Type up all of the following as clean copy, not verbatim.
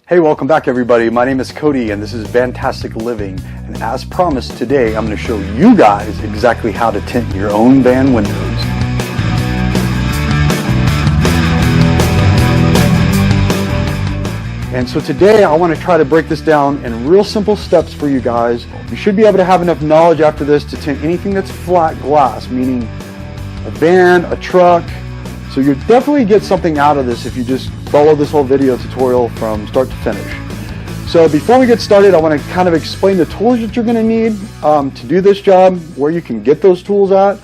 Hey, welcome back everybody. My name is Cody and this is Fantastic Living. And as promised, today I'm going to show you guys exactly how to tint your own van windows. And so today I want to try to break this down in real simple steps for you guys. You should be able to have enough knowledge after this to tint anything that's flat glass, meaning a van, a truck. So you'll definitely get something out of this if you just follow this whole video tutorial from start to finish. So before we get started, I want to kind of explain the tools that you're going to need to do this job, where you can get those tools at,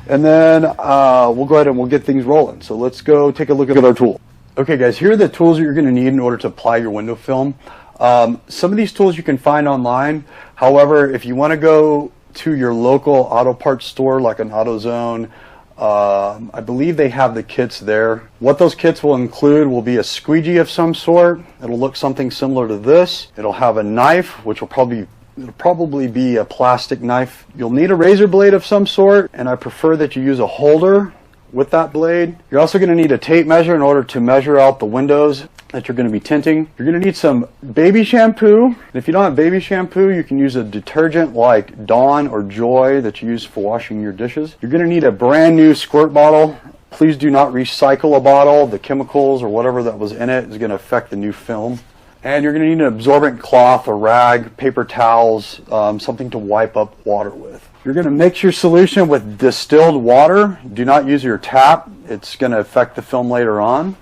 and then we'll go ahead and we'll get things rolling. So let's go take a look at our tool. Okay guys, here are the tools that you're going to need in order to apply your window film. Some of these tools you can find online. However, if you want to go to your local auto parts store like an AutoZone, I believe they have the kits there. What those kits will include will be a squeegee of some sort. It'll look something similar to this. It'll have a knife, which will probably be a plastic knife. You'll need a razor blade of some sort, and I prefer that you use a holder with that blade. You're also going to need a tape measure in order to measure out the windows that you're going to be tinting. You're going to need some baby shampoo. And if you don't have baby shampoo, you can use a detergent like Dawn or Joy that you use for washing your dishes. You're going to need a brand new squirt bottle. Please do not recycle a bottle. The chemicals or whatever that was in it is going to affect the new film. And you're going to need an absorbent cloth, a rag, paper towels, something to wipe up water with. You're going to mix your solution with distilled water. Do not use your tap. It's going to affect the film later on.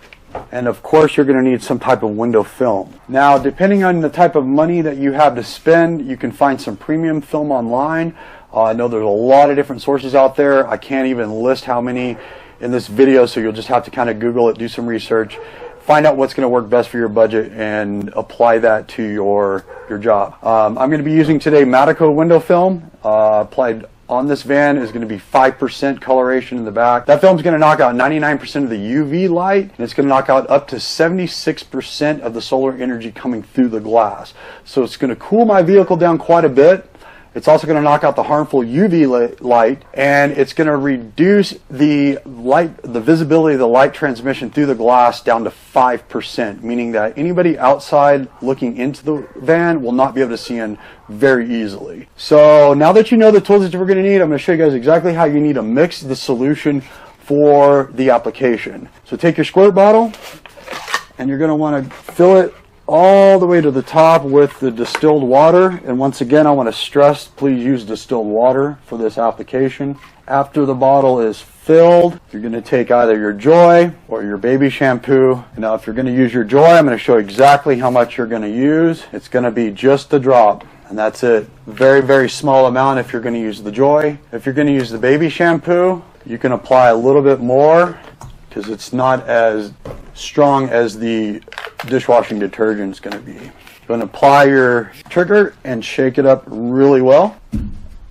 And of course, you're going to need some type of window film. Now, depending on the type of money that you have to spend, you can find some premium film online. I know there's a lot of different sources out there. I can't even list how many in this video, so you'll just have to kind of Google it, do some research, find out what's going to work best for your budget, and apply that to your job. I'm going to be using today Mattress window film. Applied on this van is going to be 5% coloration in the back. That film is going to knock out 99% of the UV light, and it's going to knock out up to 76% of the solar energy coming through the glass. So it's going to cool my vehicle down quite a bit. It's also going to knock out the harmful UV light, and it's going to reduce the visibility of the light transmission through the glass down to 5%, meaning that anybody outside looking into the van will not be able to see in very easily. So now that you know the tools that we're going to need, I'm going to show you guys exactly how you need to mix the solution for the application. So take your squirt bottle, and you're going to want to fill it all the way to the top with the distilled water. And once again, I want to stress, please use distilled water for this application. After the bottle is filled, you're going to take either your Joy or your baby shampoo. Now, if you're going to use your Joy, I'm going to show exactly how much you're going to use. It's going to be just a drop, and that's it. Very, very small amount if you're going to use the Joy. If you're going to use the baby shampoo, you can apply a little bit more because it's not as strong as the dishwashing detergent is going to be. You're going to apply your trigger and shake it up really well,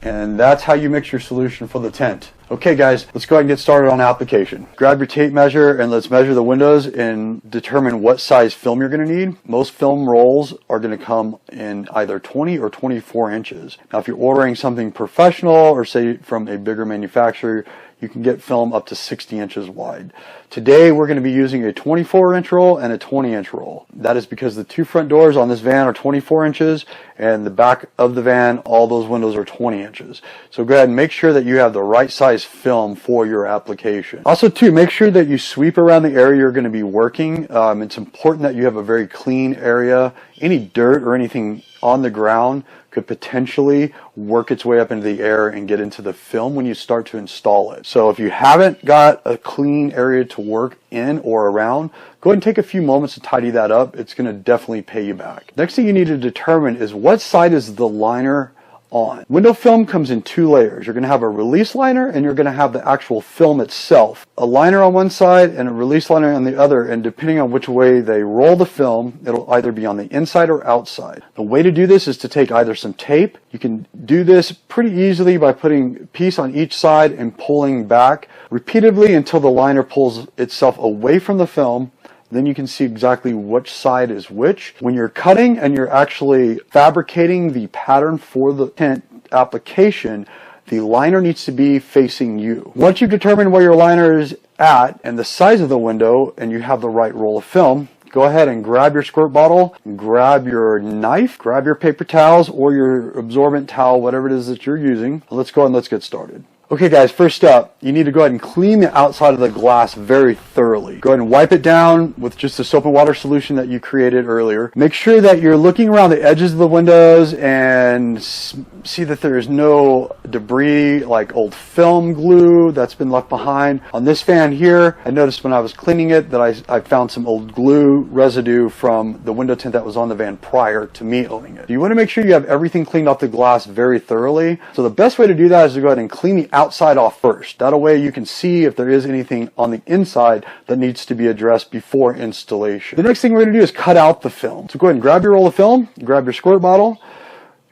and that's how you mix your solution for the tint. Okay guys, let's go ahead and get started on the application. Grab your tape measure and let's measure the windows and determine what size film you're going to need. Most film rolls are going to come in either 20 or 24 inches. Now if you're ordering something professional or say from a bigger manufacturer, you can get film up to 60 inches wide. Today we're going to be using a 24-inch roll and a 20-inch roll. That is because the two front doors on this van are 24 inches and the back of the van, all those windows are 20 inches. So go ahead and make sure that you have the right size film for your application. Also too, make sure that you sweep around the area you're going to be working. It's important that you have a very clean area. Any dirt or anything on the ground could potentially work its way up into the air and get into the film when you start to install it. So if you haven't got a clean area to work in or around, go ahead and take a few moments to tidy that up. It's going to definitely pay you back. Next thing you need to determine is what side is the liner on. Window film comes in two layers. You're going to have a release liner and you're going to have the actual film itself. A liner on one side and a release liner on the other, and depending on which way they roll the film, it'll either be on the inside or outside. The way to do this is to take either some tape. You can do this pretty easily by putting a piece on each side and pulling back repeatedly until the liner pulls itself away from the film. Then you can see exactly which side is which. When you're cutting and you're actually fabricating the pattern for the tint application, the liner needs to be facing you. Once you've determined where your liner is at and the size of the window and you have the right roll of film, go ahead and grab your squirt bottle, grab your knife, grab your paper towels or your absorbent towel, whatever it is that you're using. Let's go and let's get started. Okay guys, first up, you need to go ahead and clean the outside of the glass very thoroughly. Go ahead and wipe it down with just the soap and water solution that you created earlier. Make sure that you're looking around the edges of the windows and see that there is no debris like old film glue that's been left behind. On this fan here, I noticed when I was cleaning it that I found some old glue residue from the window tint that was on the van prior to me owning it. You want to make sure you have everything cleaned off the glass very thoroughly. So the best way to do that is to go ahead and clean the outside off first. That way you can see if there is anything on the inside that needs to be addressed before installation. The next thing we're going to do is cut out the film. So go ahead and grab your roll of film, grab your squirt bottle.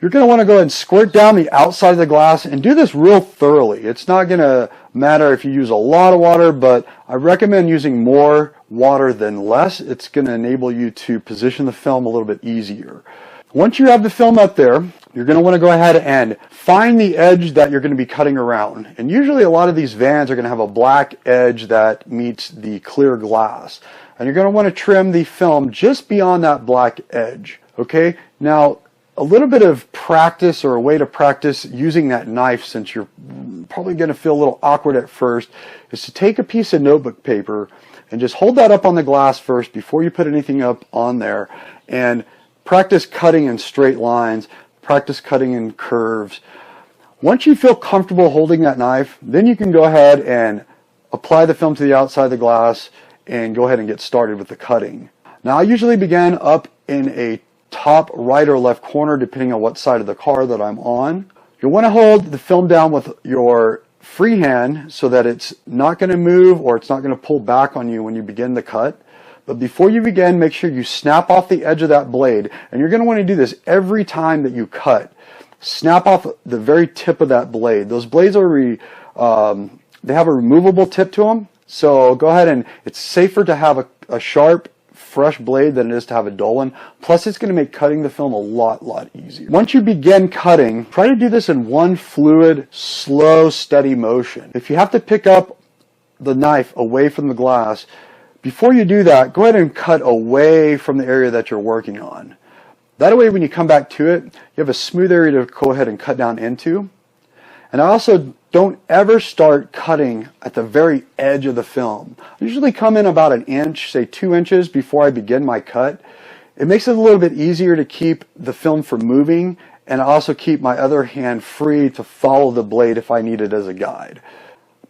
You're going to want to go ahead and squirt down the outside of the glass and do this real thoroughly. It's not going to matter if you use a lot of water, but I recommend using more water than less. It's going to enable you to position the film a little bit easier. Once you have the film up there, you're going to want to go ahead and find the edge that you're going to be cutting around. And usually a lot of these vans are going to have a black edge that meets the clear glass. And you're going to want to trim the film just beyond that black edge. Okay? Now, a little bit of practice or a way to practice using that knife, since you're probably going to feel a little awkward at first, is to take a piece of notebook paper and just hold that up on the glass first before you put anything up on there, and practice cutting in straight lines, practice cutting in curves. Once you feel comfortable holding that knife, then you can go ahead and apply the film to the outside of the glass and go ahead and get started with the cutting. Now I usually begin up in a top right or left corner depending on what side of the car that I'm on. You'll want to hold the film down with your free hand so that it's not going to move or it's not going to pull back on you when you begin the cut. But before you begin, make sure you snap off the edge of that blade. And you're going to want to do this every time that you cut. Snap off the very tip of that blade. Those blades are they have a removable tip to them. So go ahead, and it's safer to have a sharp, fresh blade than it is to have a dull one. Plus, it's going to make cutting the film a lot easier. Once you begin cutting, try to do this in one fluid, slow, steady motion. If you have to pick up the knife away from the glass, before you do that, go ahead and cut away from the area that you're working on. That way, when you come back to it, you have a smooth area to go ahead and cut down into. And I also don't ever start cutting at the very edge of the film. I usually come in about an inch, say 2 inches, before I begin my cut. It makes it a little bit easier to keep the film from moving, and I also keep my other hand free to follow the blade if I need it as a guide.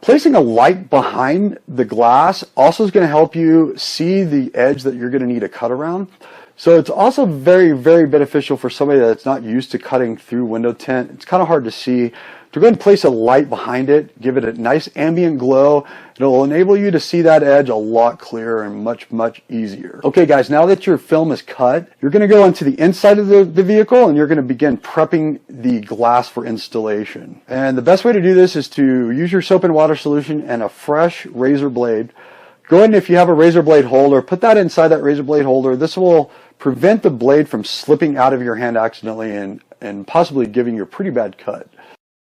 Placing a light behind the glass also is going to help you see the edge that you're going to need to cut around. So it's also very beneficial for somebody that's not used to cutting through window tint. It's kind of hard to see. To go ahead and place a light behind it, give it a nice ambient glow. It'll enable you to see that edge a lot clearer and much easier. Okay guys, now that your film is cut, you're going to go into the inside of the vehicle and you're going to begin prepping the glass for installation. And the best way to do this is to use your soap and water solution and a fresh razor blade. Go ahead, and if you have a razor blade holder, put that inside that razor blade holder. This will prevent the blade from slipping out of your hand accidentally and possibly giving you a pretty bad cut.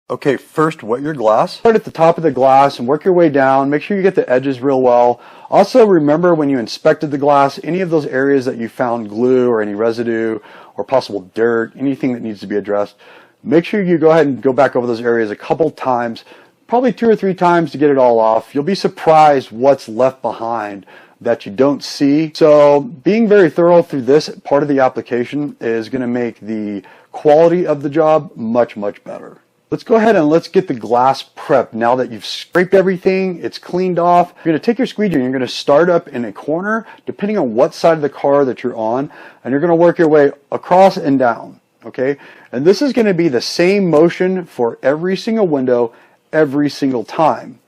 Okay, first wet your glass. Start at the top of the glass and work your way down. Make sure you get the edges real well. Also remember, when you inspected the glass, any of those areas that you found glue or any residue or possible dirt, anything that needs to be addressed, make sure you go ahead and go back over those areas a couple times, probably 2 or 3 times to get it all off. You'll be surprised what's left behind that you don't see. So being very thorough through this part of the application is going to make the quality of the job much better. Let's go ahead and let's get the glass prepped. Now that you've scraped everything, it's cleaned off, you're going to take your squeegee and you're going to start up in a corner depending on what side of the car that you're on, and you're going to work your way across and down. Okay, and this is going to be the same motion for every single window every single time.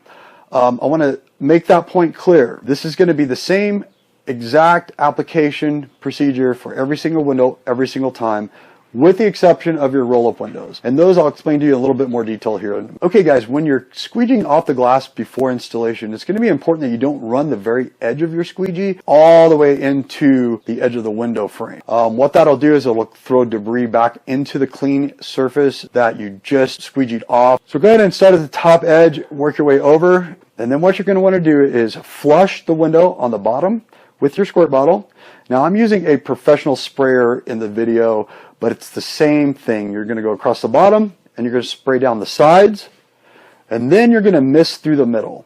I want to make that point clear. This is going to be the same exact application procedure for every single window every single time, with the exception of your roll-up windows. And those I'll explain to you in a little bit more detail here. Okay guys, when you're squeegeeing off the glass before installation, it's going to be important that you don't run the very edge of your squeegee all the way into the edge of the window frame. What that'll do is it'll throw debris back into the clean surface that you just squeegeed off. So go ahead and start at the top edge, work your way over, and then what you're going to want to do is flush the window on the bottom with your squirt bottle. Now I'm using a professional sprayer in the video, but it's the same thing. You're going to go across the bottom and you're going to spray down the sides, and then you're going to mist through the middle.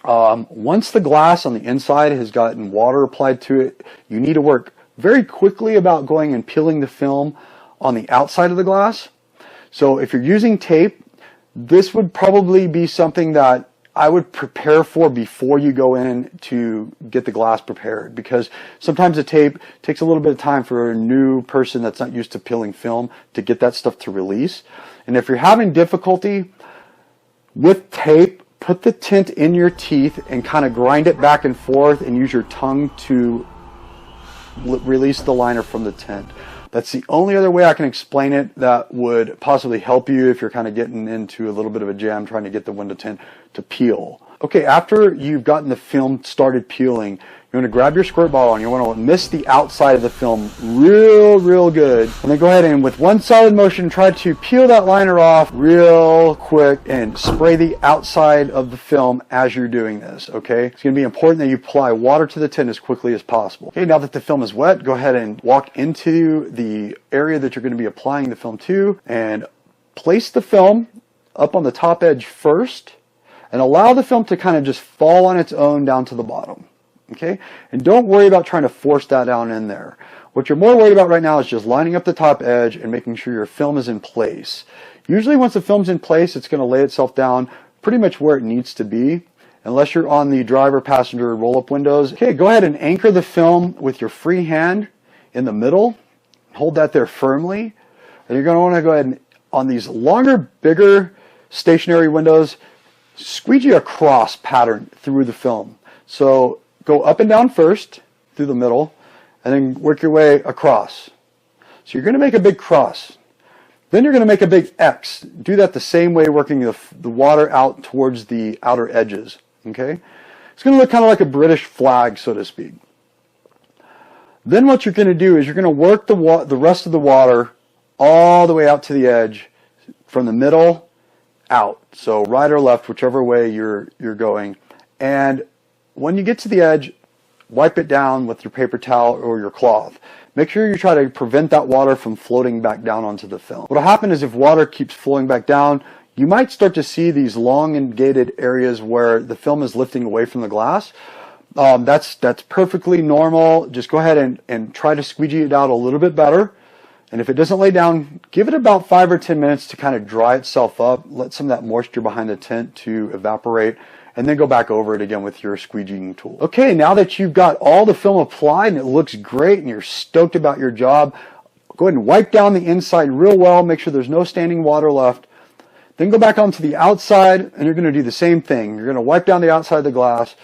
Once the glass on the inside has gotten water applied to it, you need to work very quickly about going and peeling the film on the outside of the glass. So if you're using tape, this would probably be something that I would prepare for before you go in to get the glass prepared, because sometimes the tape takes a little bit of time for a new person that's not used to peeling film to get that stuff to release. And if you're having difficulty with tape, put the tint in your teeth and kind of grind it back and forth and use your tongue to release the liner from the tint. That's the only other way I can explain it that would possibly help you if you're kind of getting into a little bit of a jam trying to get the window tint to peel. Okay, after you've gotten the film started peeling, you want to grab your squirt bottle and you want to mist the outside of the film real good. And then go ahead and with one solid motion try to peel that liner off real quick and spray the outside of the film as you're doing this, okay? It's going to be important that you apply water to the tint as quickly as possible. Okay, now that the film is wet, go ahead and walk into the area that you're going to be applying the film to and place the film up on the top edge first and allow the film to kind of just fall on its own down to the bottom. Okay, and don't worry about trying to force that down in there. What you're more worried about right now is just lining up the top edge and making sure your film is in place. Usually once the film's in place, it's going to lay itself down pretty much where it needs to be, unless you're on the driver passenger roll-up windows. Okay, go ahead and anchor the film with your free hand in the middle. Hold that there firmly. And you're going to want to go ahead and, on these longer, bigger stationary windows, squeegee a cross pattern through the film. So go up and down first through the middle and then work your way across. So you're going to make a big cross. Then you're going to make a big X. Do that the same way, working the water out towards the outer edges. Okay? It's going to look kind of like a British flag, so to speak. Then what you're going to do is you're going to work the rest of the water all the way out to the edge from the middle out. So right or left, whichever way you're going. And when you get to the edge, wipe it down with your paper towel or your cloth. Make sure you try to prevent that water from floating back down onto the film. What will happen is if water keeps flowing back down, you might start to see these elongated areas where the film is lifting away from the glass. That's perfectly normal. Just go ahead and try to squeegee it out a little bit better. And if it doesn't lay down, give it about 5 or 10 minutes to kind of dry itself up. Let some of that moisture behind the tint to evaporate, and then go back over it again with your squeegeeing tool. Okay, now that you've got all the film applied and it looks great and you're stoked about your job, go ahead and wipe down the inside real well. Make sure there's no standing water left. Then go back onto the outside and you're going to do the same thing. You're going to wipe down the outside of the glass.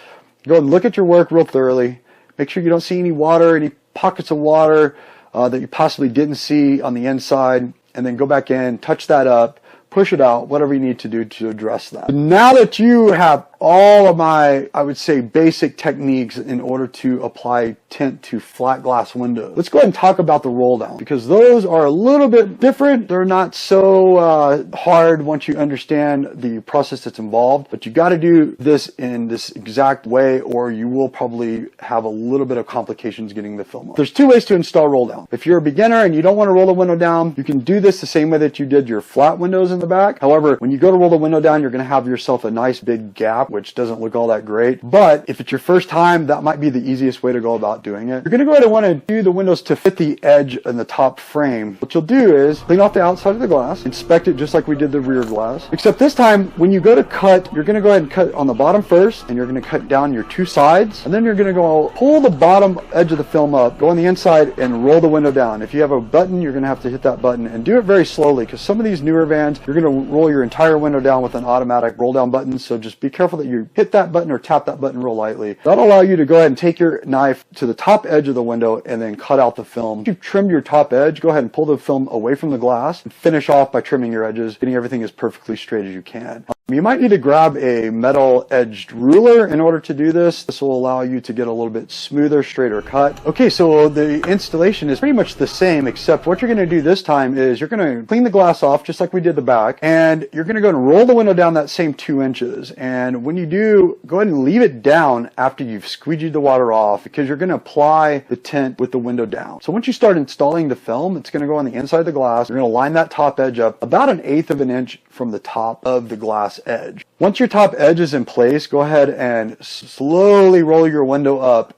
Go ahead and look at your work real thoroughly. Make sure you don't see any water, any pockets of water that you possibly didn't see on the inside, and then go back in, touch that up, push it out, whatever you need to do to address that. Now that you have all of my, I would say, basic techniques in order to apply tint to flat glass windows, let's go ahead and talk about the roll down, because those are a little bit different. They're not so hard once you understand the process that's involved, but you got to do this in this exact way or you will probably have a little bit of complications getting the film off. There's two ways to install roll down. If you're a beginner and you don't want to roll the window down, you can do this the same way that you did your flat windows in the back. However, when you go to roll the window down, you're going to have yourself a nice big gap, which doesn't look all that great. But if it's your first time, that might be the easiest way to go about doing it. You're going to go ahead and want to do the windows to fit the edge in the top frame. What you'll do is clean off the outside of the glass, inspect it just like we did the rear glass. Except this time, when you go to cut, you're going to go ahead and cut on the bottom first, and you're going to cut down your two sides, and then you're going to go pull the bottom edge of the film up, go on the inside, and roll the window down. If you have a button, you're going to have to hit that button, and do it very slowly, because some of these newer vans, you're going to roll your entire window down with an automatic roll down button, so just be careful that you hit that button or tap that button real lightly. That'll allow you to go ahead and take your knife to the top edge of the window and then cut out the film. If you've trimmed your top edge, go ahead and pull the film away from the glass and finish off by trimming your edges, getting everything as perfectly straight as you can. You might need to grab a metal edged ruler in order to do this. This will allow you to get a little bit smoother, straighter cut. Okay, so the installation is pretty much the same, except what you're going to do this time is you're going to clean the glass off just like we did the back, and you're going to go and roll the window down that same 2 inches. And when you do, go ahead and leave it down after you've squeegeed the water off, because you're going to apply the tint with the window down. So once you start installing the film, it's going to go on the inside of the glass. You're going to line that top edge up about 1/8 of an inch from the top of the glass edge. Once your top edge is in place, go ahead and slowly roll your window up.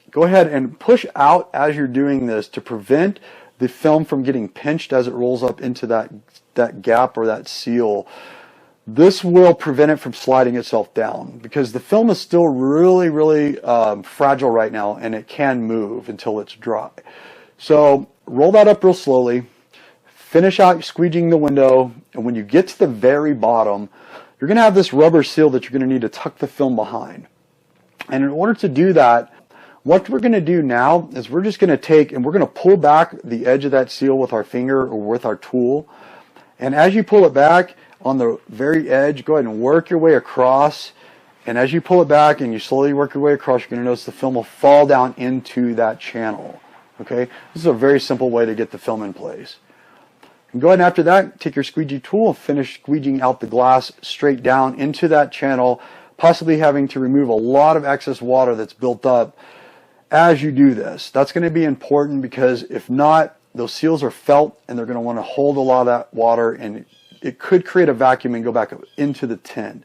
Go ahead and push out as you're doing this to prevent the film from getting pinched as it rolls up into that gap or that seal. This will prevent it from sliding itself down, because the film is still really fragile right now, and it can move until it's dry. So roll that up real slowly. Finish out squeegeeing the window, and when you get to the very bottom, you're going to have this rubber seal that you're going to need to tuck the film behind. And in order to do that, what we're going to do now is we're just going to take and we're going to pull back the edge of that seal with our finger or with our tool. And as you pull it back on the very edge, go ahead and work your way across. And as you pull it back and you slowly work your way across, you're going to notice the film will fall down into that channel. Okay, this is a very simple way to get the film in place. And go ahead and after that, take your squeegee tool and finish squeegeeing out the glass straight down into that channel, possibly having to remove a lot of excess water that's built up as you do this. That's going to be important, because if not, those seals are felt and they're going to want to hold a lot of that water, and it could create a vacuum and go back into the tint.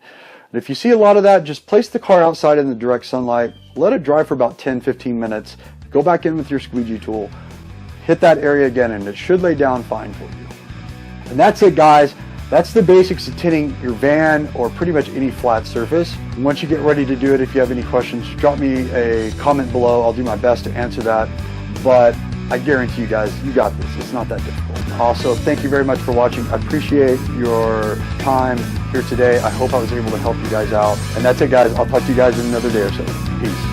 And if you see a lot of that, just place the car outside in the direct sunlight, let it dry for about 10-15 minutes, go back in with your squeegee tool, hit that area again, and it should lay down fine for you. And that's it, guys. That's the basics of tinting your van or pretty much any flat surface. And once you get ready to do it, if you have any questions, drop me a comment below. I'll do my best to answer that. But I guarantee you guys, you got this. It's not that difficult. Also, thank you very much for watching. I appreciate your time here today. I hope I was able to help you guys out. And that's it, guys. I'll talk to you guys in another day or so. Peace.